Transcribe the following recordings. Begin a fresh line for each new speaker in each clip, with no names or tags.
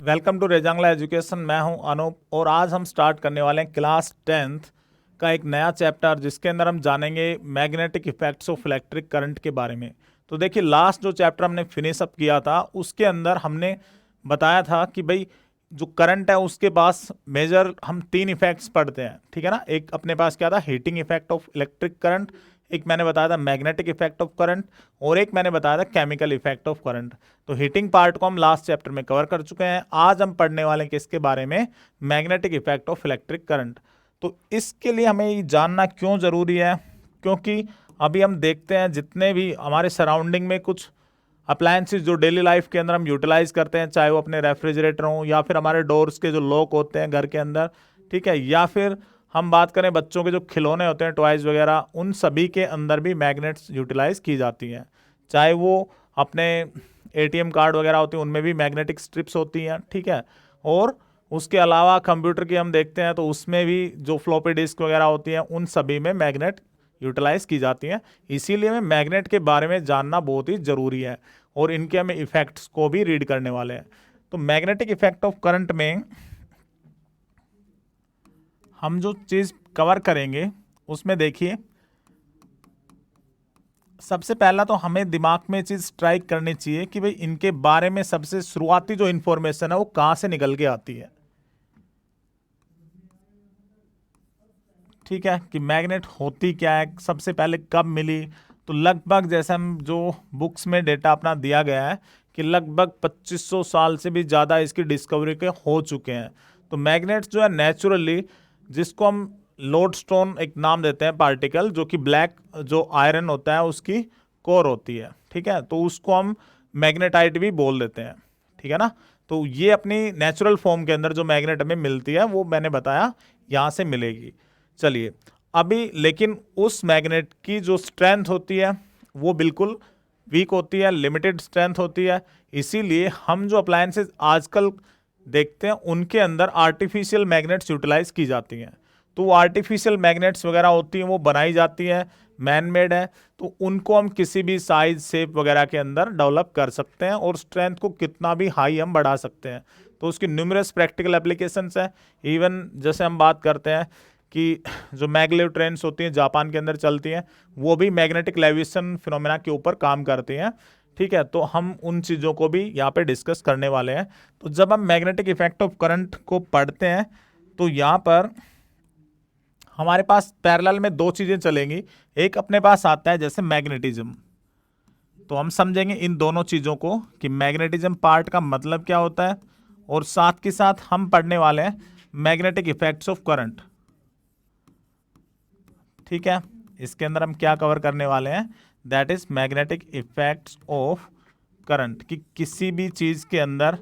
Welcome to Rezang La education. मैं हूं अनूप और आज हम स्टार्ट करने वाले हैं क्लास 10th का एक नया चैप्टर जिसके अंदर हम जानेंगे magnetic effects of electric current के बारे में। तो देखिए, लास्ट जो चैप्टर हमने फिनिश अप किया था उसके अंदर हमने बताया था कि भाई जो करंट है उसके पास मेजर हम तीन इफेक्ट्स पढ़ते हैं, ठीक है ना। एक अपने पास क्या था, heating effect of electric current, एक मैंने बताया था मैग्नेटिक इफेक्ट ऑफ करंट, और एक मैंने बताया था केमिकल इफेक्ट ऑफ करंट। तो हीटिंग पार्ट को हम लास्ट चैप्टर में कवर कर चुके हैं। आज हम पढ़ने वाले हैं किसके बारे में, magnetic effect of electric current. तो इसके लिए हमें ये जानना क्यों ज़रूरी है, क्योंकि अभी हम देखते हैं जितने भी हमारे सराउंडिंग में कुछ अप्लायंसेस जो डेली लाइफ के अंदर हम यूटिलाइज करते हैं, चाहे वो अपने रेफ्रिजरेटर हों या फिर हमारे डोर्स के जो लॉक होते हैं घर के अंदर, ठीक है, या फिर हम बात करें बच्चों के जो खिलौने होते हैं टॉयज वगैरह, उन सभी के अंदर भी मैग्नेट्स यूटिलाइज की जाती हैं। चाहे वो अपने एटीएम कार्ड वगैरह होते हैं उनमें भी मैग्नेटिक स्ट्रिप्स होती हैं, ठीक है। और उसके अलावा कंप्यूटर की हम देखते हैं तो उसमें भी जो फ्लॉपी डिस्क वगैरह होती हैं उन सभी में मैग्नेट यूटिलाइज की जाती हैं। इसीलिए हमें मैग्नेट के बारे में जानना बहुत ही ज़रूरी है और इनके हमें इफेक्ट्स को भी रीड करने वाले हैं। तो मैग्नेटिक इफेक्ट ऑफ करंट में हम जो चीज़ कवर करेंगे उसमें देखिए, सबसे पहला तो हमें दिमाग में चीज़ स्ट्राइक करनी चाहिए कि भाई इनके बारे में सबसे शुरुआती जो इंफॉर्मेशन है वो कहाँ से निकल के आती है, ठीक है। कि मैग्नेट होती क्या है, सबसे पहले कब मिली। तो लगभग जैसे हम जो बुक्स में डेटा अपना दिया गया है कि लगभग 2500 साल से भी ज़्यादा इसकी डिस्कवरी के हो चुके हैं। तो मैग्नेट्स जो है नेचुरली, जिसको हम लोडस्टोन एक नाम देते हैं पार्टिकल, जो कि ब्लैक जो आयरन होता है उसकी कोर होती है, ठीक है, तो उसको हम मैग्नेटाइट भी बोल देते हैं, ठीक है ना। तो ये अपनी नेचुरल फॉर्म के अंदर जो मैग्नेट हमें मिलती है वो मैंने बताया यहाँ से मिलेगी। चलिए अभी, लेकिन उस मैग्नेट की जो स्ट्रेंथ होती है वो बिल्कुल वीक होती है, लिमिटेड स्ट्रेंथ होती है। इसीलिए हम जो अप्लायंसेस आजकल देखते हैं उनके अंदर आर्टिफिशियल मैग्नेट्स यूटिलाइज की जाती हैं। तो वो आर्टिफिशियल मैग्नेट्स वगैरह होती हैं, वो बनाई जाती हैं, मैन मेड है, तो उनको हम किसी भी साइज शेप वगैरह के अंदर डेवलप कर सकते हैं और स्ट्रेंथ को कितना भी हाई हम बढ़ा सकते हैं। तो उसकी न्यूमरस प्रैक्टिकल एप्लीकेशंस हैं। इवन जैसे हम बात करते हैं कि जो मैगलेव ट्रेन्स होती हैं जापान के अंदर चलती हैं, वो भी मैग्नेटिक लेविएशन फिनोमेना के ऊपर काम करती हैं, ठीक है। तो हम उन चीज़ों को भी यहाँ पे डिस्कस करने वाले हैं। तो जब हम मैग्नेटिक इफेक्ट ऑफ करंट को पढ़ते हैं तो यहाँ पर हमारे पास पैरेलल में दो चीज़ें चलेंगी। एक अपने पास आता है जैसे मैग्नेटिज्म, तो हम समझेंगे इन दोनों चीज़ों को कि मैग्नेटिज्म पार्ट का मतलब क्या होता है, और साथ के साथ हम पढ़ने वाले हैं मैग्नेटिक इफेक्ट्स ऑफ करंट, ठीक है। इसके अंदर हम क्या कवर करने वाले हैं, that is magnetic effects of current. कि किसी भी चीज़ के अंदर,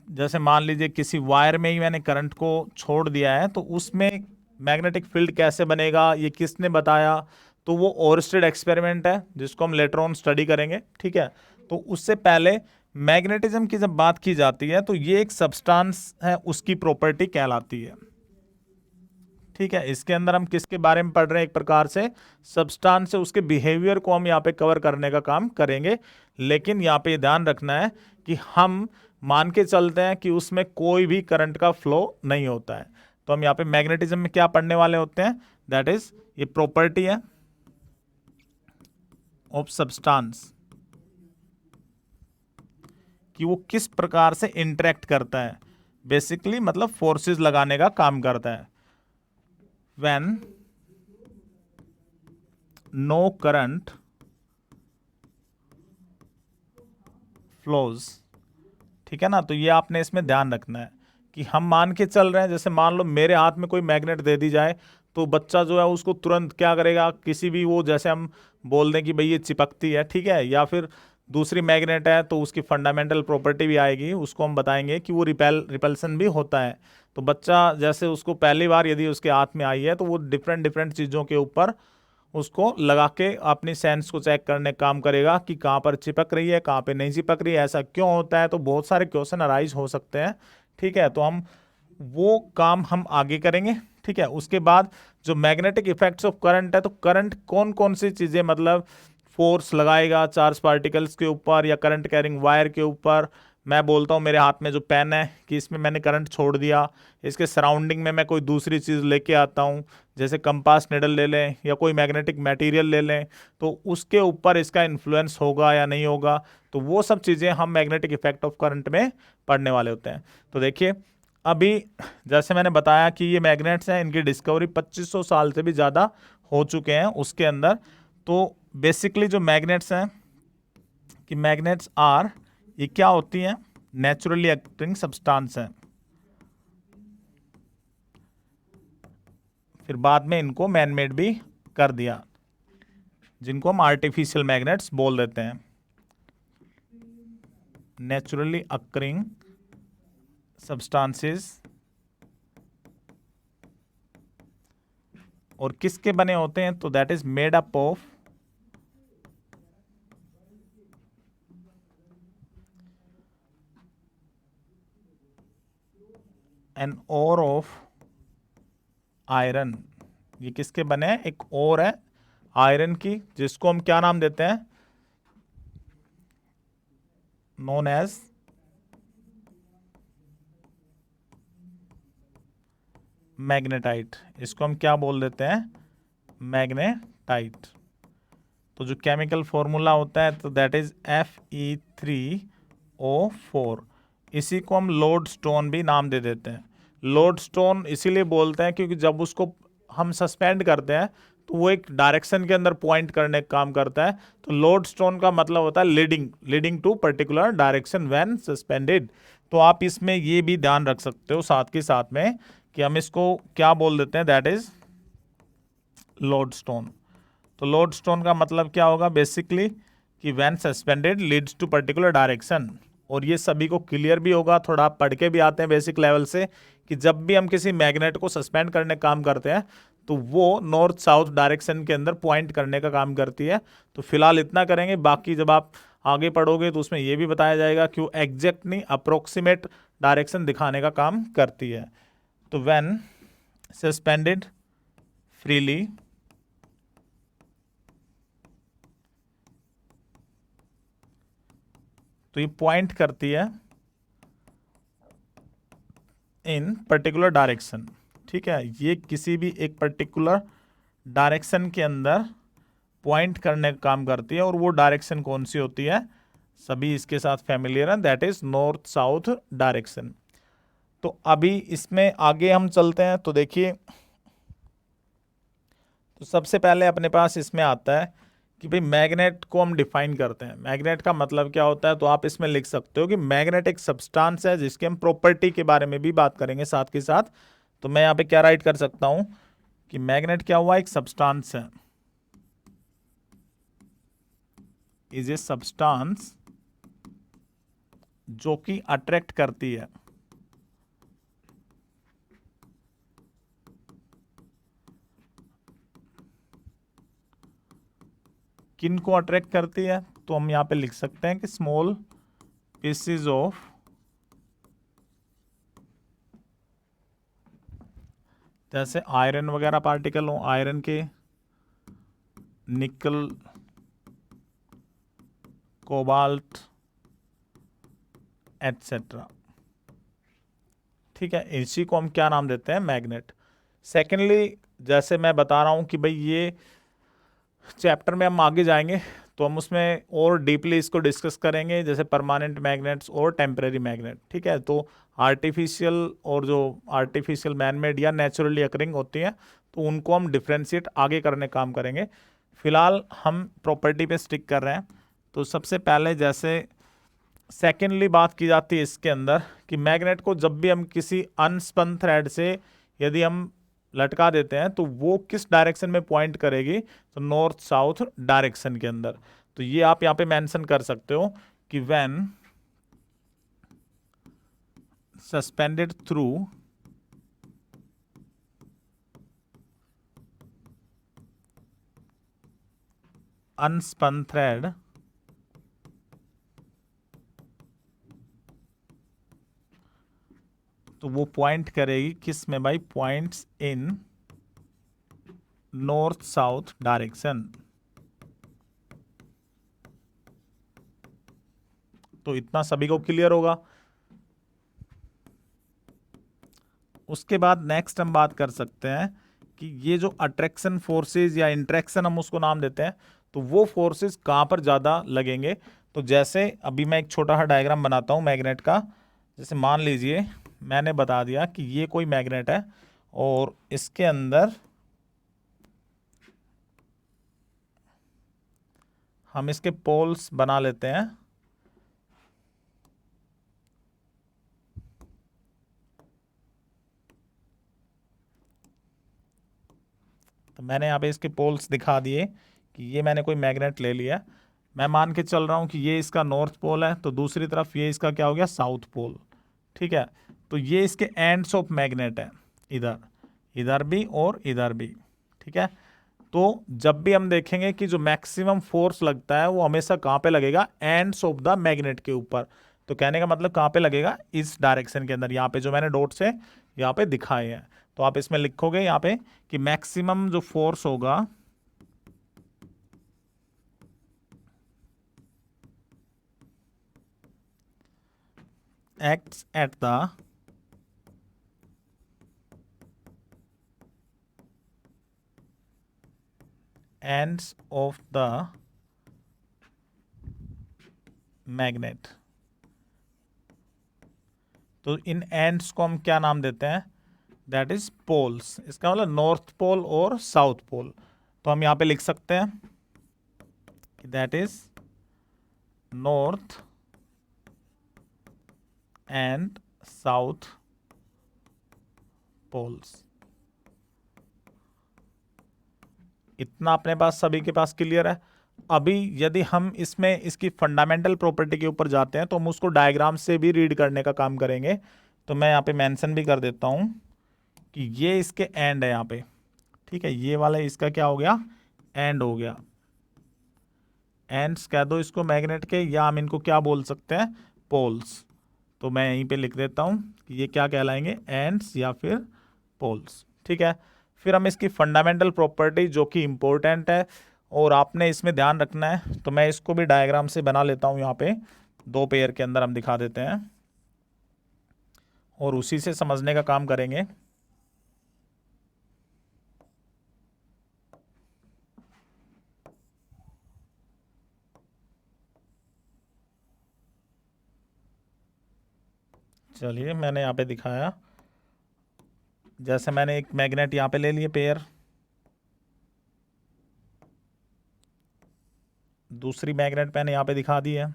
जैसे मान लीजिए किसी वायर में ही मैंने करंट को छोड़ दिया है तो उसमें मैग्नेटिक फील्ड कैसे बनेगा, ये किसने बताया। तो वो ओरस्टेड एक्सपेरिमेंट है जिसको हम लेटर ऑन स्टडी करेंगे, ठीक है। तो उससे पहले मैग्नेटिज्म की जब बात की जाती है तो ये एक सब्सटेंस है, उसकी प्रॉपर्टी कहलाती है, ठीक है। इसके अंदर हम किसके बारे में पढ़ रहे हैं, एक प्रकार से सब्सटेंस से उसके बिहेवियर को हम यहाँ पे कवर करने का काम करेंगे। लेकिन यहाँ पे ध्यान रखना है कि हम मान के चलते हैं कि उसमें कोई भी करंट का फ्लो नहीं होता है। तो हम यहाँ पे मैग्नेटिज्म में क्या पढ़ने वाले होते हैं, दैट इज ये प्रॉपर्टी है ऑफ सब्सटेंस, कि वो किस प्रकार से इंटरेक्ट करता है, बेसिकली मतलब फोर्सेस लगाने का काम करता है। when no current flows, ठीक है ना। तो ये आपने इसमें ध्यान रखना है कि हम मान के चल रहे हैं, जैसे मान लो मेरे हाथ में कोई मैग्नेट दे दी जाए तो बच्चा जो है उसको तुरंत क्या करेगा, किसी भी वो जैसे हम बोल दें कि भाई ये चिपकती है, ठीक है, या फिर दूसरी मैग्नेट है तो उसकी फंडामेंटल प्रॉपर्टी भी आएगी, उसको हम बताएंगे कि वो रिपल्सन भी होता है। तो बच्चा जैसे उसको पहली बार यदि उसके हाथ में आई है तो वो डिफरेंट डिफरेंट चीज़ों के ऊपर उसको लगा के अपनी सेंस को चेक करने का काम करेगा कि कहाँ पर चिपक रही है, कहाँ पे नहीं चिपक रही है, ऐसा क्यों होता है। तो बहुत सारे क्वेश्चन अराइज हो सकते हैं, ठीक है। तो हम वो काम हम आगे करेंगे, ठीक है। उसके बाद जो मैग्नेटिक इफेक्ट्स ऑफ करंट है, तो करंट कौन कौन सी चीज़ें मतलब फोर्स लगाएगा चार्ज पार्टिकल्स के ऊपर या करंट कैरिंग वायर के ऊपर, मैं बोलता हूँ मेरे हाथ में जो पेन है कि इसमें मैंने करंट छोड़ दिया, इसके सराउंडिंग में मैं कोई दूसरी चीज़ लेके आता हूँ, जैसे कंपास निडल ले लें या कोई मैग्नेटिक मटेरियल ले लें, तो उसके ऊपर इसका इन्फ्लुएंस होगा या नहीं होगा। तो वो सब चीज़ें हम मैग्नेटिक इफेक्ट ऑफ करंट में पढ़ने वाले होते हैं। तो देखिए अभी जैसे मैंने बताया कि ये मैग्नेट्स हैं, इनकी डिस्कवरी 2500 साल से भी ज़्यादा हो चुके हैं उसके अंदर। तो बेसिकली जो मैग्नेट्स हैं कि मैग्नेट्स आर, ये क्या होती हैं, नेचुरली एक्टिंग सब्सटेंस हैं। फिर बाद में इनको मैन मेड भी कर दिया, जिनको हम आर्टिफिशियल मैग्नेट्स बोल देते हैं, नेचुरली अक्रिंग सब्सटेंसेस। और किसके बने होते हैं, तो that is made up of an ore of iron. ये किसके बने हैं, एक ओर है आयरन की, जिसको हम क्या नाम देते हैं, नोन एज मैग्नेटाइट। इसको हम क्या बोल देते हैं, मैग्नेटाइट। तो जो केमिकल फॉर्मूला होता है तो दैट इज Fe3O4। इसी को हम लोड स्टोन भी नाम दे देते हैं। लोड स्टोन इसीलिए बोलते हैं क्योंकि जब उसको हम सस्पेंड करते हैं तो वो एक डायरेक्शन के अंदर पॉइंट करने का काम करता है। तो लोड स्टोन का मतलब होता है leading to particular direction when suspended. तो आप इसमें ये भी ध्यान रख सकते हो साथ के साथ में कि हम इसको क्या बोल देते हैं, दैट इज लोड स्टोन। तो लोड स्टोन का मतलब क्या होगा बेसिकली कि when suspended leads to particular direction. और ये सभी को क्लियर भी होगा, थोड़ा आप पढ़ के भी आते हैं बेसिक लेवल से, कि जब भी हम किसी मैग्नेट को सस्पेंड करने का काम करते हैं तो वो नॉर्थ साउथ डायरेक्शन के अंदर पॉइंट करने का काम करती है। तो फिलहाल इतना करेंगे, बाकी जब आप आगे पढ़ोगे तो उसमें ये भी बताया जाएगा कि वो एग्जैक्ट नहीं अप्रोक्सीमेट डायरेक्शन दिखाने का काम करती है। तो व्हेन सस्पेंडेड फ्रीली तो ये पॉइंट करती है इन पर्टिकुलर डायरेक्शन। ठीक है, ये किसी भी एक पर्टिकुलर डायरेक्शन के अंदर पॉइंट करने का काम करती है। और वो डायरेक्शन कौन सी होती है, सभी इसके साथ फैमिलियर हैं, that is north south direction. तो अभी इसमें आगे हम चलते हैं। तो देखिए, तो सबसे पहले अपने पास इसमें आता है कि भाई मैग्नेट को हम डिफाइन करते हैं। मैग्नेट का मतलब क्या होता है, तो आप इसमें लिख सकते हो कि मैग्नेट एक सब्सटेंस है जिसके हम प्रॉपर्टी के बारे में भी बात करेंगे साथ के साथ। तो मैं यहाँ पे क्या राइट कर सकता हूँ कि मैग्नेट क्या हुआ, एक सब्सटेंस है, इज ए सब्सटेंस जो कि अट्रैक्ट करती है किन को अट्रैक्ट करती है। तो हम यहाँ पे लिख सकते हैं कि स्मॉल पीसेज ऑफ जैसे आयरन वगैरह पार्टिकल हो, आयरन के, निकल, कोबाल्ट एटसेट्रा। ठीक है, इसी को हम क्या नाम देते हैं, मैग्नेट। सेकेंडली, जैसे मैं बता रहा हूं कि भाई ये चैप्टर में हम आगे जाएंगे तो हम उसमें और डीपली इसको डिस्कस करेंगे, जैसे परमानेंट मैग्नेट्स और टेम्परेरी मैग्नेट। ठीक है, तो आर्टिफिशियल और जो आर्टिफिशियल मैनमेड या नेचुरली अकरिंग होती हैं तो उनको हम डिफ्रेंशिएट आगे करने काम करेंगे। फिलहाल हम प्रॉपर्टी पे स्टिक कर रहे हैं। तो सबसे पहले जैसे सेकेंडली बात की जाती है इसके अंदर कि मैग्नेट को जब भी हम किसी अनस्पन थ्रेड से यदि हम लटका देते हैं तो वो किस डायरेक्शन में पॉइंट करेगी, तो नॉर्थ साउथ डायरेक्शन के अंदर। तो ये आप यहाँ पे मेंशन कर सकते हो कि व्हेन सस्पेंडेड थ्रू अनस्पन थ्रेड तो वो पॉइंट करेगी किस में भाई, points in north south direction. तो इतना सभी को क्लियर होगा। उसके बाद नेक्स्ट हम बात कर सकते हैं कि ये जो अट्रैक्शन फोर्सेस या इंट्रैक्शन हम उसको नाम देते हैं, तो वो फोर्सेस कहाँ पर ज़्यादा लगेंगे। तो जैसे अभी मैं एक छोटा सा डायग्राम बनाता हूँ मैग्नेट का। जैसे मान लीजिए मैंने बता दिया कि ये कोई मैग्नेट है और इसके अंदर हम इसके पोल्स बना लेते हैं। तो मैंने यहाँ पे इसके पोल्स दिखा दिए कि ये मैंने कोई मैग्नेट ले लिया। मैं मान के चल रहा हूँ कि ये इसका नॉर्थ पोल है, तो दूसरी तरफ ये इसका क्या हो गया, साउथ पोल। ठीक है, तो ये इसके एंड्स ऑफ मैग्नेट है, इधर इधर भी और इधर भी। ठीक है, तो जब भी हम देखेंगे कि जो मैक्सिमम फोर्स लगता है वो हमेशा कहाँ पे लगेगा, एंड्स ऑफ द मैग्नेट के ऊपर। तो कहने का मतलब कहाँ पे लगेगा, इस डायरेक्शन के अंदर, यहाँ पे जो मैंने डॉट्स है यहाँ पे दिखाए हैं। तो आप इसमें लिखोगे यहाँ पे कि मैक्सिमम जो फोर्स होगा acts at the ends of the magnet। तो इन एंड्स को हम क्या नाम देते हैं, दैट इज पोल्स। इसका मतलब नॉर्थ पोल और साउथ पोल। तो हम यहाँ पे लिख सकते हैं कि that is north and south poles. इतना अपने पास सभी के पास क्लियर है। अभी यदि हम इसमें इसकी फंडामेंटल प्रॉपर्टी के ऊपर जाते हैं तो हम उसको डायग्राम से भी रीड करने का काम करेंगे। तो मैं यहाँ पे मेंशन भी कर देता हूँ कि ये इसके एंड है यहाँ पे। ठीक है, ये वाला इसका क्या हो गया, एंड हो गया। एंड्स कह दो इसको मैग्नेट के, या हम इनको क्या बोल सकते हैं, पोल्स। तो मैं यहीं पे लिख देता हूँ कि ये क्या कहलाएंगे, एंड्स या फिर पोल्स। ठीक है, फिर हम इसकी फंडामेंटल प्रॉपर्टी जो कि इम्पोर्टेंट है और आपने इसमें ध्यान रखना है, तो मैं इसको भी डायग्राम से बना लेता हूँ। यहाँ पे दो पेयर के अंदर हम दिखा देते हैं और उसी से समझने का काम करेंगे। चलिए मैंने यहाँ पे दिखाया, जैसे मैंने एक मैग्नेट यहाँ पे ले लिए पेयर, दूसरी मैग्नेट मैंने यहाँ पे दिखा दी है।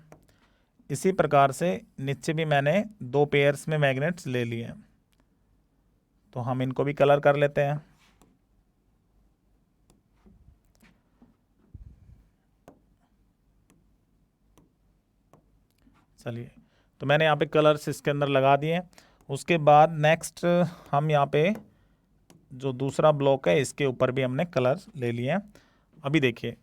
इसी प्रकार से नीचे भी मैंने दो पेयर्स में मैग्नेट्स ले लिए हैं। तो हम इनको भी कलर कर लेते हैं। चलिए, तो मैंने यहाँ पे कलर्स इसके अंदर लगा दिए। उसके बाद नेक्स्ट हम यहाँ पे जो दूसरा ब्लॉक है इसके ऊपर भी हमने कलर ले लिए हैं। अभी देखिए,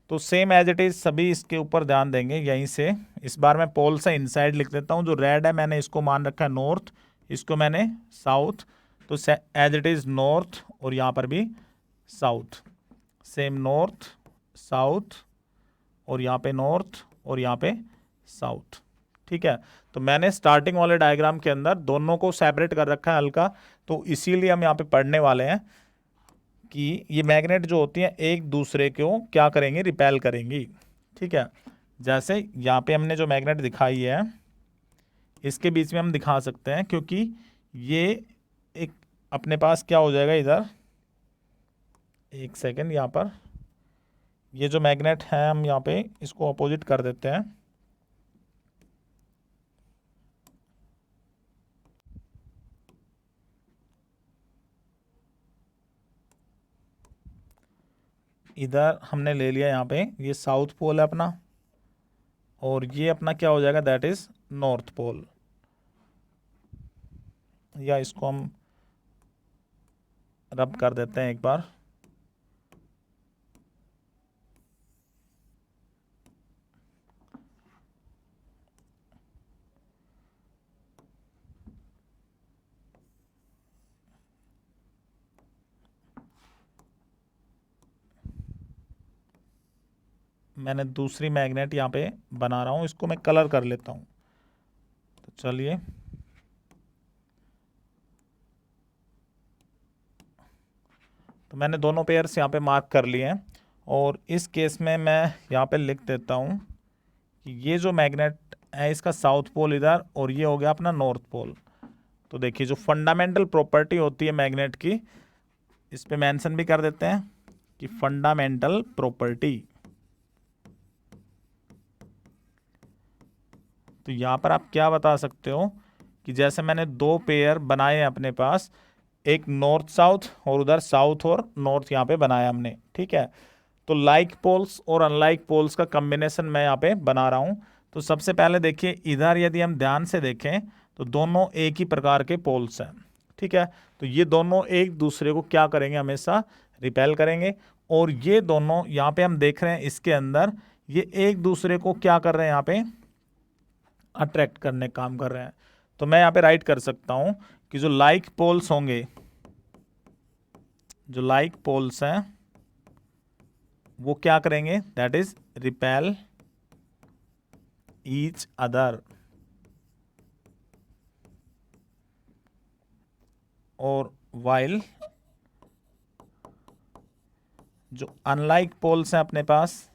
तो सेम एज इट इज़ सभी इसके ऊपर ध्यान देंगे यहीं से। इस बार मैं पोल से इनसाइड लिख देता हूँ। जो रेड है मैंने इसको मान रखा है नॉर्थ, इसको मैंने साउथ। तो एज इट इज़ नॉर्थ और यहाँ पर भी साउथ, सेम नॉर्थ साउथ और यहाँ पे नॉर्थ और यहाँ पे साउथ। ठीक है, तो मैंने स्टार्टिंग वाले डायग्राम के अंदर दोनों को सेपरेट कर रखा है हल्का। तो इसीलिए हम यहाँ पे पढ़ने वाले हैं कि ये मैग्नेट जो होती हैं एक दूसरे को क्या करेंगे, रिपेल करेंगी। ठीक है, जैसे यहाँ पे हमने जो मैग्नेट दिखाई है इसके बीच में हम दिखा सकते हैं, क्योंकि ये एक अपने पास क्या हो जाएगा इधर, एक सेकेंड, यहाँ पर ये जो मैग्नेट है हम यहाँ पे इसको अपोजिट कर देते हैं। इधर हमने ले लिया, यहाँ पे ये साउथ पोल है अपना और ये अपना क्या हो जाएगा, दैट इज नॉर्थ पोल। या इसको हम रब कर देते हैं एक बार। मैंने दूसरी मैग्नेट यहाँ पे बना रहा हूँ, इसको मैं कलर कर लेता हूँ। तो चलिए, तो मैंने दोनों पेयर्स यहाँ पे मार्क कर लिए हैं और इस केस में मैं यहाँ पे लिख देता हूँ कि ये जो मैग्नेट है इसका साउथ पोल इधर और ये हो गया अपना नॉर्थ पोल। तो देखिए जो फंडामेंटल प्रॉपर्टी होती है मैग्नेट की, इस पे मेंशन भी कर देते हैं कि फंडामेंटल प्रॉपर्टी। तो यहाँ पर आप क्या बता सकते हो कि जैसे मैंने दो पेयर बनाए हैं अपने पास, एक नॉर्थ साउथ और उधर साउथ और नॉर्थ यहाँ पे बनाया हमने, ठीक है। तो लाइक पोल्स और अनलाइक पोल्स का कॉम्बिनेशन मैं यहाँ पे बना रहा हूँ। तो सबसे पहले देखिए इधर यदि हम ध्यान से देखें तो दोनों एक ही प्रकार के पोल्स हैं, ठीक है। तो ये दोनों एक दूसरे को क्या करेंगे, हमेशा रिपेल करेंगे। और ये दोनों यहाँ पे हम देख रहे हैं इसके अंदर ये एक दूसरे को क्या कर रहे हैं, यहाँ पे अट्रैक्ट करने का काम कर रहे हैं। तो मैं यहाँ पे राइट कर सकता हूँ कि जो लाइक पोल्स होंगे, जो लाइक पोल्स हैं वो क्या करेंगे, that is repel each other. और वाइल जो अनलाइक पोल्स हैं अपने पास,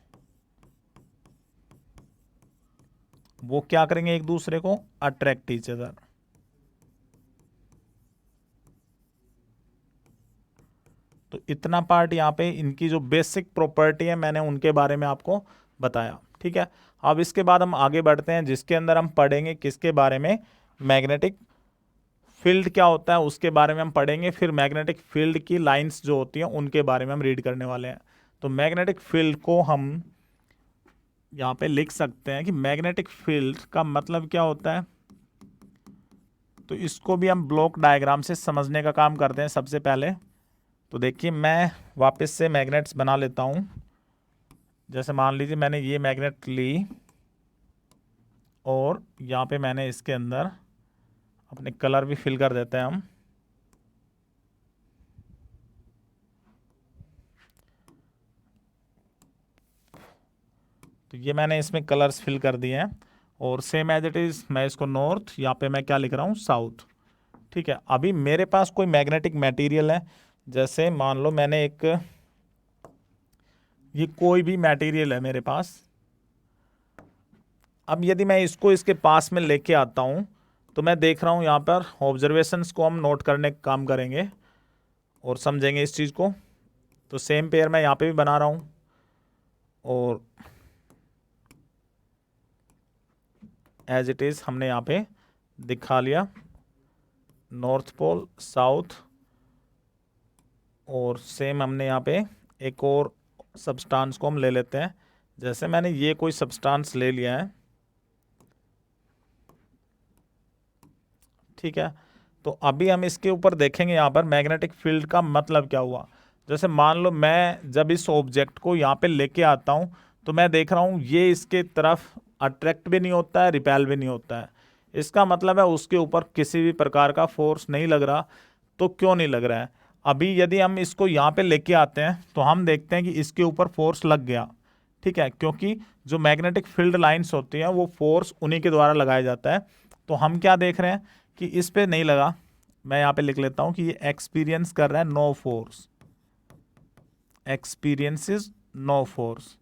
वो क्या करेंगे, एक दूसरे को अट्रैक्ट ईच अदर। तो इतना पार्ट यहाँ पे इनकी जो बेसिक प्रॉपर्टी है मैंने उनके बारे में आपको बताया, ठीक है। अब इसके बाद हम आगे बढ़ते हैं जिसके अंदर हम पढ़ेंगे किसके बारे में, मैग्नेटिक फील्ड क्या होता है उसके बारे में हम पढ़ेंगे। फिर मैग्नेटिक फील्ड की लाइंस जो होती हैं उनके बारे में हम रीड करने वाले हैं। तो मैग्नेटिक फील्ड को हम यहाँ पे लिख सकते हैं कि मैग्नेटिक फील्ड का मतलब क्या होता है। तो इसको भी हम ब्लॉक डायग्राम से समझने का काम करते हैं सबसे पहले। तो देखिए मैं वापस से मैग्नेट्स बना लेता हूँ। जैसे मान लीजिए मैंने ये मैग्नेट ली और यहाँ पे मैंने इसके अंदर अपने कलर भी फिल कर देते हैं हम। तो ये मैंने इसमें कलर्स फिल कर दिए हैं और सेम एज इट इज़ मैं इसको नॉर्थ, यहाँ पे मैं क्या लिख रहा हूँ, साउथ, ठीक है। अभी मेरे पास कोई मैग्नेटिक मटेरियल है, जैसे मान लो मैंने एक, ये कोई भी मटेरियल है मेरे पास। अब यदि मैं इसको इसके पास में लेके आता हूँ तो मैं देख रहा हूँ यहाँ पर ऑब्जर्वेशंस को हम नोट करने का काम करेंगे और समझेंगे इस चीज़ को। तो सेम पेयर मैं यहाँ पे भी बना रहा हूँ और एज इट इज़ हमने यहाँ पे दिखा लिया नॉर्थ पोल, साउथ। और सेम हमने यहाँ पे एक और सब्सटेंस को हम ले लेते हैं। जैसे मैंने ये कोई सब्सटेंस ले लिया है, ठीक है। तो अभी हम इसके ऊपर देखेंगे यहाँ पर मैग्नेटिक फील्ड का मतलब क्या हुआ। जैसे मान लो मैं जब इस ऑब्जेक्ट को यहाँ पे लेके आता हूँ तो मैं देख रहा हूँ ये इसके तरफ अट्रैक्ट भी नहीं होता है, रिपेल भी नहीं होता है। इसका मतलब है उसके ऊपर किसी भी प्रकार का फोर्स नहीं लग रहा। तो क्यों नहीं लग रहा है, अभी यदि हम इसको यहाँ पे लेके आते हैं तो हम देखते हैं कि इसके ऊपर फोर्स लग गया, ठीक है। क्योंकि जो मैग्नेटिक फील्ड लाइंस होती हैं वो फोर्स उन्हीं के द्वारा लगाया जाता है। तो हम क्या देख रहे हैं कि इस पे नहीं लगा। मैं यहाँ पे लिख लेता हूँ कि ये एक्सपीरियंस कर रहा है no force, experiences no force.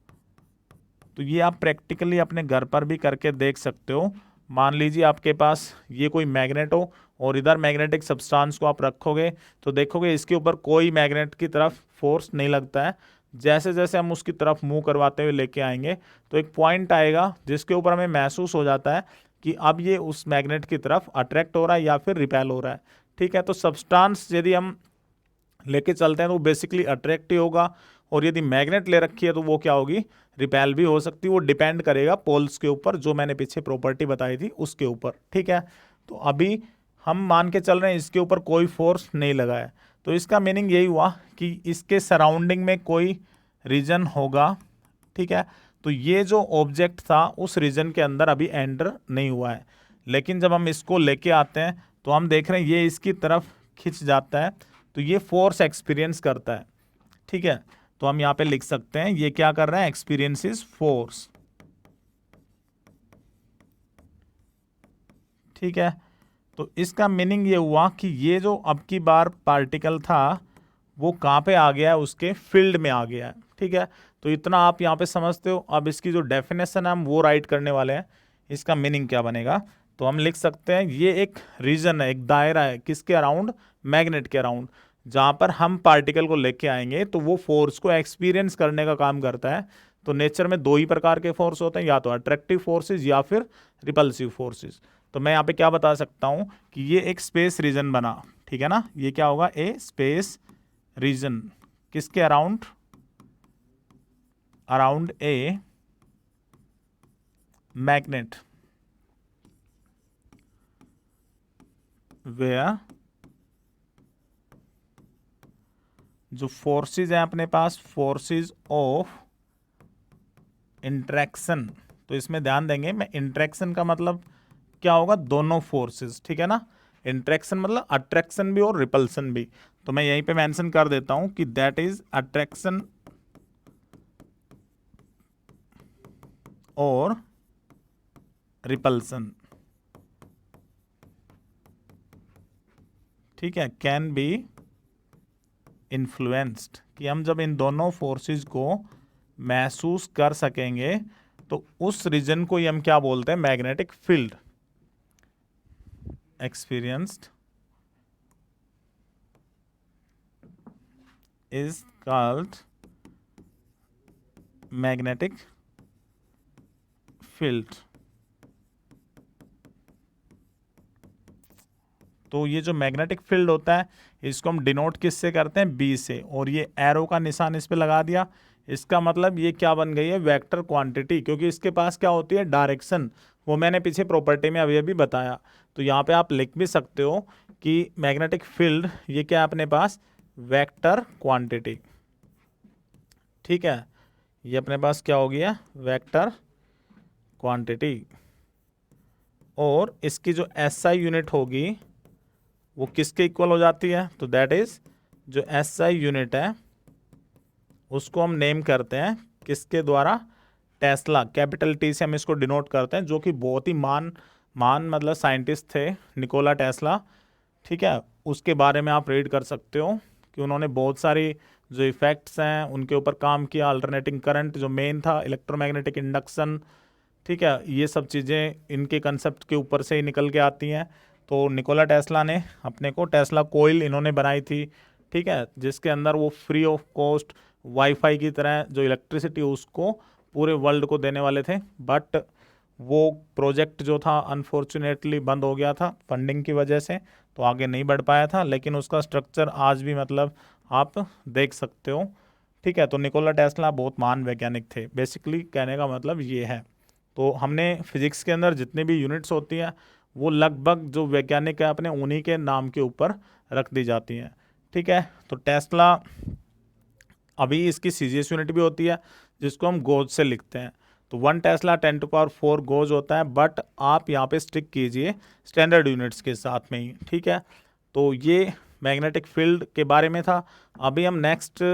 तो ये आप प्रैक्टिकली अपने घर पर भी करके देख सकते हो। मान लीजिए आपके पास ये कोई मैग्नेट हो और इधर मैग्नेटिक सब्सटेंस को आप रखोगे तो देखोगे इसके ऊपर कोई मैग्नेट की तरफ फोर्स नहीं लगता है। जैसे जैसे हम उसकी तरफ मूव करवाते हुए लेके आएंगे तो एक पॉइंट आएगा जिसके ऊपर हमें महसूस हो जाता है कि अब ये उस मैग्नेट की तरफ अट्रैक्ट हो रहा है या फिर रिपेल हो रहा है, ठीक है। तो सब्सटेंस यदि हम लेके चलते हैं तो वो बेसिकली अट्रैक्ट ही होगा और यदि मैग्नेट ले रखी है तो वो क्या होगी, रिपेल भी हो सकती है। वो डिपेंड करेगा पोल्स के ऊपर, जो मैंने पीछे प्रॉपर्टी बताई थी उसके ऊपर, ठीक है। तो अभी हम मान के चल रहे हैं इसके ऊपर कोई फोर्स नहीं लगा है। तो इसका मीनिंग यही हुआ कि इसके सराउंडिंग में कोई रीजन होगा, ठीक है। तो ये जो ऑब्जेक्ट था उस रीजन के अंदर अभी एंटर नहीं हुआ है। लेकिन जब हम इसको लेके आते हैं तो हम देख रहे हैं ये इसकी तरफ खिंच जाता है, तो ये फोर्स एक्सपीरियंस करता है, ठीक है। तो हम यहाँ पे लिख सकते हैं ये क्या कर रहे हैं, एक्सपीरियंसेस फोर्स। ठीक है, तो इसका मीनिंग ये हुआ कि ये जो अब की बार पार्टिकल था वो कहाँ पे आ गया है, उसके फील्ड में आ गया है। ठीक है, तो इतना आप यहाँ पे समझते हो। अब इसकी जो डेफिनेशन है हम वो राइट करने वाले हैं, इसका मीनिंग क्या बनेगा। तो हम लिख सकते हैं ये एक रीजन है, एक दायरा है, किसके अराउंड, मैग्नेट के अराउंड, जहाँ पर हम पार्टिकल को लेके आएंगे तो वो फोर्स को एक्सपीरियंस करने का काम करता है। तो नेचर में दो ही प्रकार के फोर्स होते हैं, या तो अट्रैक्टिव फोर्सेस या फिर रिपल्सिव फोर्सेस। तो मैं यहाँ पे क्या बता सकता हूँ कि ये एक स्पेस रीजन बना। ठीक है ना, ये क्या होगा, ए स्पेस रीजन, किसके around, around a magnet, where जो फोर्सेस हैं अपने पास, फोर्सेस ऑफ इंट्रैक्शन। तो इसमें ध्यान देंगे, मैं इंट्रैक्शन का मतलब क्या होगा, दोनों फोर्सेस। ठीक है ना, इंट्रैक्शन मतलब अट्रैक्शन भी और रिपल्सन भी। तो मैं यहीं पे मेंशन कर देता हूं कि दैट इज अट्रैक्शन और रिपल्सन। ठीक है, कैन बी इन्फ्लुएंस्ड, कि हम जब इन दोनों फोर्सेस को महसूस कर सकेंगे तो उस रीजन को ही हम क्या बोलते हैं, magnetic field. Experienced is called magnetic field. तो ये जो मैग्नेटिक फील्ड होता है इसको हम डिनोट किससे करते हैं, बी से, और ये एरो का निशान इस पे लगा दिया। इसका मतलब ये क्या बन गई है, वेक्टर क्वांटिटी, क्योंकि इसके पास क्या होती है, डायरेक्शन। वो मैंने पीछे प्रॉपर्टी में अभी अभी बताया। तो यहाँ पे आप लिख भी सकते हो कि मैग्नेटिक फील्ड ये क्या है अपने पास, वेक्टर क्वांटिटी। ठीक है, ये अपने पास क्या हो गया, वेक्टर क्वांटिटी। और इसकी जो एसआई यूनिट होगी वो किसके इक्वल हो जाती है, तो दैट इज जो एसआई यूनिट है उसको हम नेम करते हैं किसके द्वारा, टेस्ला, कैपिटल टी से हम इसको डिनोट करते हैं, जो कि बहुत ही मान मतलब साइंटिस्ट थे, निकोला टेस्ला। ठीक है, उसके बारे में आप रीड कर सकते हो कि उन्होंने बहुत सारी जो इफेक्ट्स हैं उनके ऊपर काम किया। अल्टरनेटिंग करंट जो मेन था, इलेक्ट्रोमैग्नेटिक इंडक्शन, ठीक है, ये सब चीज़ें इनके कंसेप्ट के ऊपर से ही निकल के आती हैं। तो निकोला टेस्ला ने अपने को टेस्ला कोइल इन्होंने बनाई थी। ठीक है, जिसके अंदर वो फ्री ऑफ कॉस्ट वाईफाई की तरह जो इलेक्ट्रिसिटी उसको पूरे वर्ल्ड को देने वाले थे। बट वो प्रोजेक्ट जो था अनफॉर्चुनेटली बंद हो गया था फंडिंग की वजह से, तो आगे नहीं बढ़ पाया था। लेकिन उसका स्ट्रक्चर आज भी मतलब आप देख सकते हो। ठीक है, तो निकोला टेस्ला बहुत महान वैज्ञानिक थे, बेसिकली कहने का मतलब ये है। तो हमने फिजिक्स के अंदर जितनी भी यूनिट्स होती हैं वो लगभग जो वैज्ञानिक है अपने उन्हीं के नाम के ऊपर रख दी जाती हैं। ठीक है, तो टेस्ला, अभी इसकी सीजीएस यूनिट भी होती है जिसको हम गोज से लिखते हैं। तो 1 टेस्ला 10⁴ गोज होता है, बट आप यहाँ पे स्टिक कीजिए स्टैंडर्ड यूनिट्स के साथ में ही। ठीक है, तो ये मैग्नेटिक फील्ड के बारे में था। अभी हम नेक्स्ट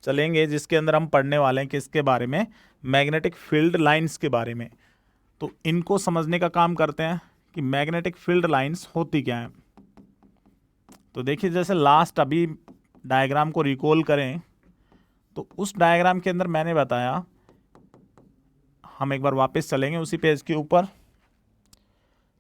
चलेंगे जिसके अंदर हम पढ़ने वाले हैं किसके बारे में, मैग्नेटिक फील्ड लाइंस के बारे में। तो इनको समझने का काम करते हैं कि मैग्नेटिक फील्ड लाइंस होती क्या है। तो देखिए, जैसे लास्ट अभी डायग्राम को रिकॉल करें तो उस डायग्राम के अंदर मैंने बताया, हम एक बार वापस चलेंगे उसी पेज के ऊपर।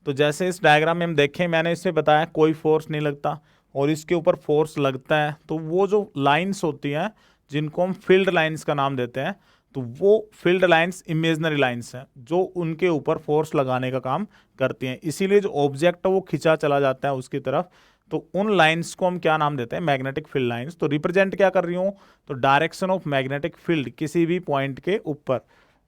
तो जैसे इस डायग्राम में हम देखें, मैंने इसमें बताया कोई फोर्स नहीं लगता और इसके ऊपर फोर्स लगता है। तो वो जो लाइंस होती हैं जिनको हम फील्ड लाइंस का नाम देते हैं, तो वो फील्ड लाइंस इमेजनरी लाइंस हैं जो उनके ऊपर फोर्स लगाने का काम करती हैं। इसीलिए जो ऑब्जेक्ट है वो खिंचा चला जाता है उसकी तरफ। तो उन लाइंस को हम क्या नाम देते हैं, मैग्नेटिक फील्ड लाइंस। तो रिप्रेजेंट क्या कर रही हूँ, तो डायरेक्शन ऑफ मैग्नेटिक फील्ड किसी भी पॉइंट के ऊपर।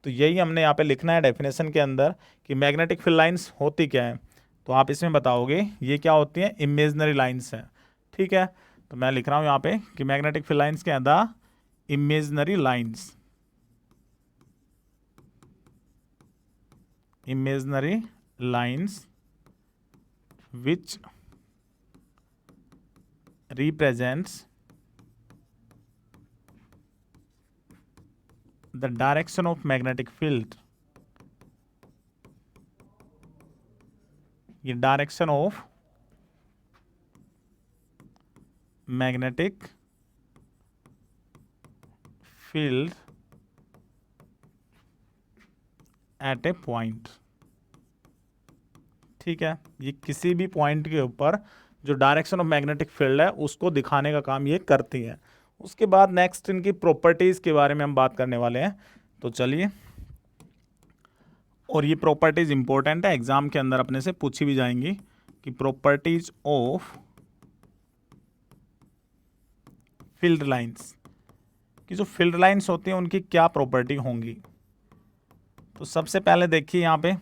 तो यही हमने यहाँ पे लिखना है डेफिनेशन के अंदर कि मैग्नेटिक फील्ड लाइंस होती क्या है। तो आप इसमें बताओगे ये क्या होती हैं, इमेजनरी लाइंस हैं। ठीक है, तो मैं लिख रहा हूँ यहाँ पे कि मैग्नेटिक फील्ड लाइंस के अंदर imaginary lines, imaginary lines which represents the direction of magnetic field, ये direction of magnetic field at a point. ठीक है, ये किसी भी पॉइंट के ऊपर जो डायरेक्शन ऑफ मैग्नेटिक फील्ड है उसको दिखाने का काम ये करती है। उसके बाद नेक्स्ट इनकी प्रॉपर्टीज के बारे में हम बात करने वाले हैं, तो चलिए। और ये प्रॉपर्टीज इंपॉर्टेंट है, एग्जाम के अंदर अपने से पूछी भी जाएंगी कि प्रॉपर्टीज ऑफ फील्ड लाइंस, कि जो फील्ड लाइंस होती हैं उनकी क्या प्रॉपर्टी होंगी। तो सबसे पहले देखिए यहाँ पे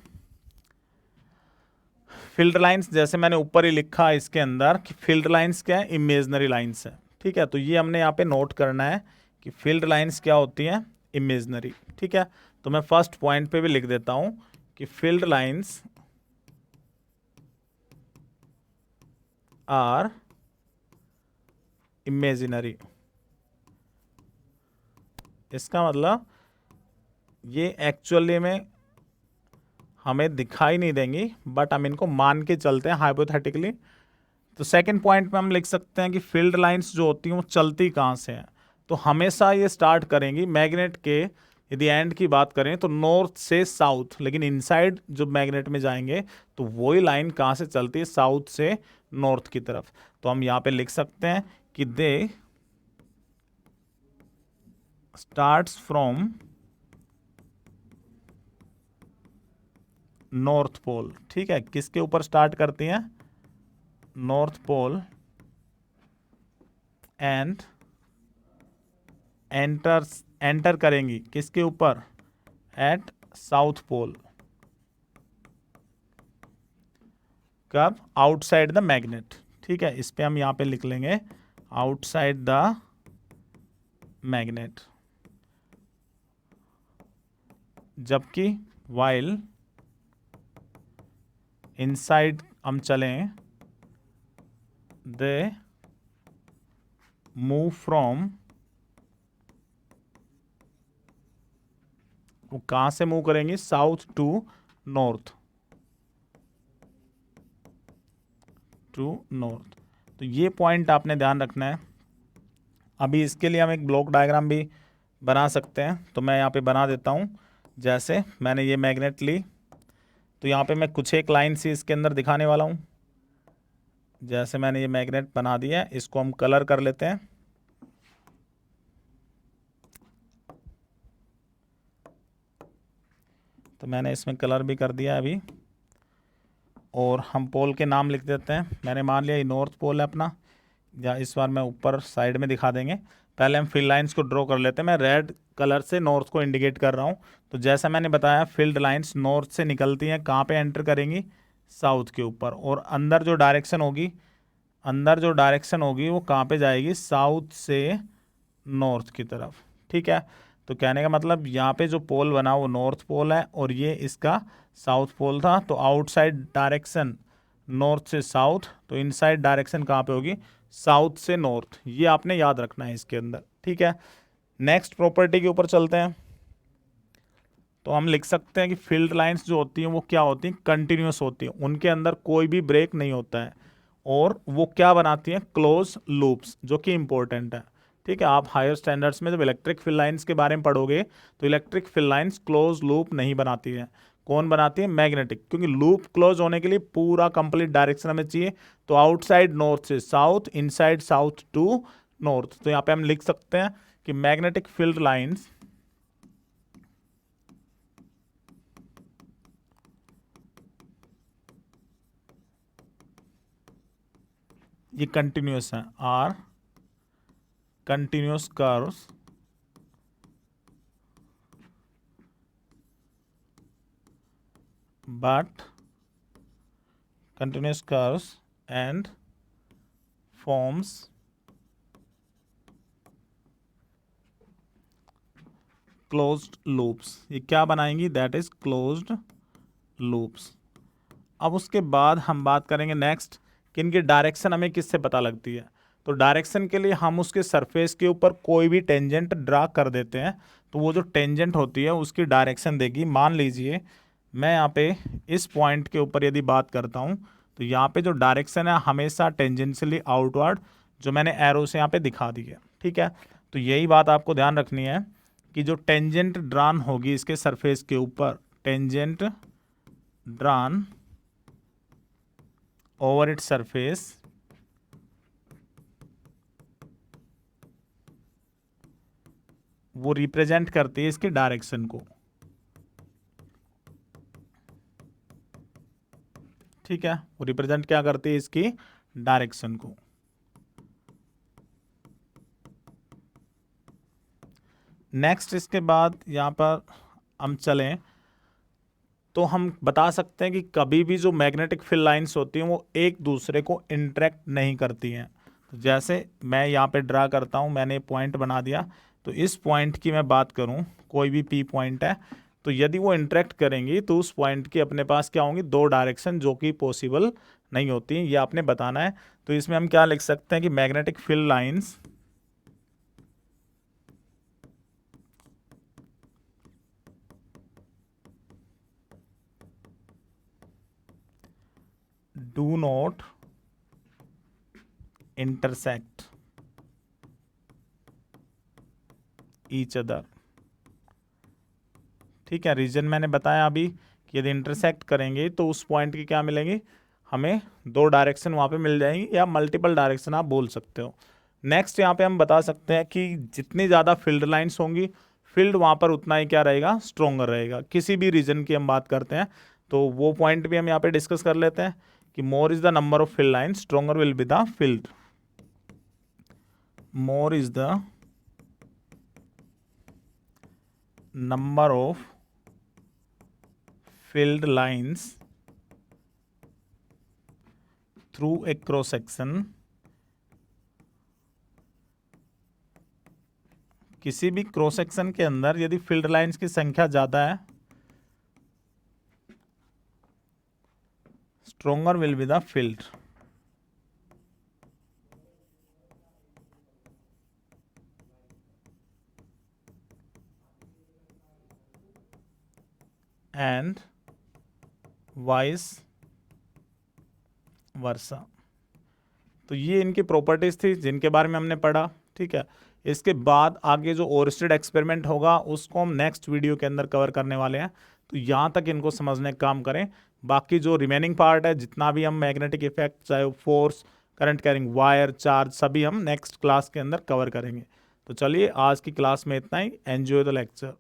फील्ड लाइंस, जैसे मैंने ऊपर ही लिखा है इसके अंदर कि फील्ड लाइंस क्या है, इमेजनरी लाइंस है। ठीक है, तो ये हमने यहाँ पे नोट करना है कि फील्ड लाइंस क्या होती हैं, इमेजनरी। ठीक है, तो मैं फर्स्ट पॉइंट पे भी लिख देता हूं कि फील्ड लाइंस आर इमेजिनरी। इसका मतलब ये एक्चुअली में हमें दिखाई नहीं देंगी, बट हम इनको मान के चलते हैं हाइपोथेटिकली। तो सेकंड पॉइंट में हम लिख सकते हैं कि फील्ड लाइंस जो होती हैं वो चलती कहाँ से हैं, तो हमेशा ये स्टार्ट करेंगी मैग्नेट के, यदि एंड की बात करें तो नॉर्थ से साउथ, लेकिन इनसाइड जो मैग्नेट में जाएंगे तो वही लाइन कहाँ से चलती है, साउथ से नॉर्थ की तरफ। तो हम यहाँ पे लिख सकते हैं कि दे स्टार्ट्स फ्रॉम नॉर्थ पोल। ठीक है, किसके ऊपर स्टार्ट करती हैं, नॉर्थ पोल, एंड एंटर करेंगी किसके ऊपर, एट साउथ पोल। कब, आउटसाइड द मैग्नेट। ठीक है, इस पे हम यहां पे लिख लेंगे आउटसाइड द मैग्नेट, जबकि वाइल इनसाइड हम चलें दे मूव फ्रॉम, वो कहां से मूव करेंगे, south to north, to north. तो ये पॉइंट आपने ध्यान रखना है। अभी इसके लिए हम एक ब्लॉक डायग्राम भी बना सकते हैं, तो मैं यहाँ पे बना देता हूँ। जैसे मैंने ये मैग्नेट ली, तो यहाँ पे मैं कुछ एक लाइन सी इसके अंदर दिखाने वाला हूँ। जैसे मैंने ये मैग्नेट बना दिया है, इसको हम कलर कर लेते हैं। तो मैंने इसमें कलर भी कर दिया अभी, और हम पोल के नाम लिख देते हैं। मैंने मान लिया ये नॉर्थ पोल है अपना, या इस बार मैं ऊपर साइड में दिखा देंगे। पहले हम फील्ड लाइंस को ड्रॉ कर लेते हैं। मैं रेड कलर से नॉर्थ को इंडिकेट कर रहा हूँ। तो जैसा मैंने बताया फील्ड लाइंस नॉर्थ से निकलती हैं, कहाँ पे एंटर करेंगी, साउथ के ऊपर, और अंदर जो डायरेक्शन होगी वो कहाँ पे जाएगी, साउथ से नॉर्थ की तरफ। ठीक है, तो कहने का मतलब यहाँ पे जो पोल बना वो नॉर्थ पोल है और ये इसका साउथ पोल था। तो आउटसाइड डायरेक्शन नॉर्थ से साउथ, तो इनसाइड डायरेक्शन कहाँ पे होगी, साउथ से नॉर्थ। ये आपने याद रखना है इसके अंदर। ठीक है, नेक्स्ट प्रॉपर्टी के ऊपर चलते हैं। तो हम लिख सकते हैं कि फील्ड लाइंस जो होती हैं वो क्या होती हैं, कंटिन्यूस होती हैं, उनके अंदर कोई भी ब्रेक नहीं होता है, और वो क्या बनाती हैं, क्लोज लूप्स, जो कि इंपॉर्टेंट है। ठीक है, आप हायर स्टैंडर्ड्स में जब इलेक्ट्रिक फील्ड लाइंस के बारे में पढ़ोगे तो electric field lines close loop नहीं बनाती है। कौन बनाती है, मैग्नेटिक, क्योंकि लूप क्लोज होने के लिए पूरा कंप्लीट डायरेक्शन हमें चाहिए। तो आउटसाइड नॉर्थ से south, inside south to north. तो यहाँ पे हम लिख सकते हैं कि मैग्नेटिक फील्ड लाइंस ये कंटिन्यूस है, are continuous curves but continuous curves and forms closed loops। ये क्या बनाएंगी, that is closed loops। अब उसके बाद हम बात करेंगे नेक्स्ट कि इनकी डायरेक्शन हमें किससे पता लगती है। तो डायरेक्शन के लिए हम उसके सरफेस के ऊपर कोई भी टेंजेंट ड्रा कर देते हैं, तो वो जो टेंजेंट होती है उसकी डायरेक्शन देगी। मान लीजिए मैं यहाँ पे इस पॉइंट के ऊपर यदि बात करता हूँ, तो यहाँ पे जो डायरेक्शन है हमेशा टेंजेंशियली आउटवर्ड, जो मैंने एरो से यहाँ पे दिखा दी है। ठीक है, तो यही बात आपको ध्यान रखनी है कि जो टेंजेंट ड्रान होगी इसके सरफेस के ऊपर, tangent drawn over its surface, वो रिप्रेजेंट करती है इसकी डायरेक्शन को। ठीक है, वो रिप्रेजेंट क्या करती है, इसकी डायरेक्शन को। नेक्स्ट इसके बाद यहाँ पर हम चलें तो हम बता सकते हैं कि कभी भी जो मैग्नेटिक फील्ड लाइंस होती हैं वो एक दूसरे को इंटरेक्ट नहीं करती हैं। तो जैसे मैं यहाँ पे ड्रा करता हूँ, मैंने पॉइंट बना दिया, तो इस पॉइंट की मैं बात करूँ, कोई भी पी पॉइंट है, तो यदि वो इंटरेक्ट करेंगी तो उस पॉइंट की अपने पास क्या होंगी, दो डायरेक्शन, जो कि पॉसिबल नहीं होती, ये आपने बताना है। तो इसमें हम क्या लिख सकते हैं कि magnetic field lines do not intersect each other। ठीक है, रीजन मैंने बताया अभी कि यदि इंटरसेक्ट करेंगे तो उस पॉइंट की क्या मिलेंगी, हमें दो डायरेक्शन वहाँ पे मिल जाएंगी, या मल्टीपल डायरेक्शन आप बोल सकते हो। नेक्स्ट यहाँ पे हम बता सकते हैं कि जितनी ज़्यादा फील्ड लाइंस होंगी, फील्ड वहाँ पर उतना ही क्या रहेगा, स्ट्रोंगर रहेगा। किसी भी रीजन की हम बात करते हैं तो वो पॉइंट भी हम यहाँ पे डिस्कस कर लेते हैं कि more is the number of field lines, stronger will be the field. More is the number of filled lines through a cross section, किसी भी क्रॉस सेक्शन के अंदर यदि फील्ड लाइंस की संख्या ज्यादा है, stronger will be the field. And vice versa. तो ये इनकी प्रॉपर्टीज थी जिनके बारे में हमने पढ़ा। ठीक है, इसके बाद आगे जो ओरस्टेड एक्सपेरिमेंट होगा उसको हम नेक्स्ट वीडियो के अंदर कवर करने वाले हैं। तो यहाँ तक इनको समझने का काम करें, बाकी जो रिमेनिंग पार्ट है, जितना भी हम मैग्नेटिक इफेक्ट, चाहे वो force, current carrying wire, charge, सभी हम नेक्स्ट क्लास के अंदर कवर करेंगे। तो चलिए आज की क्लास में इतना ही। Enjoy the lecture.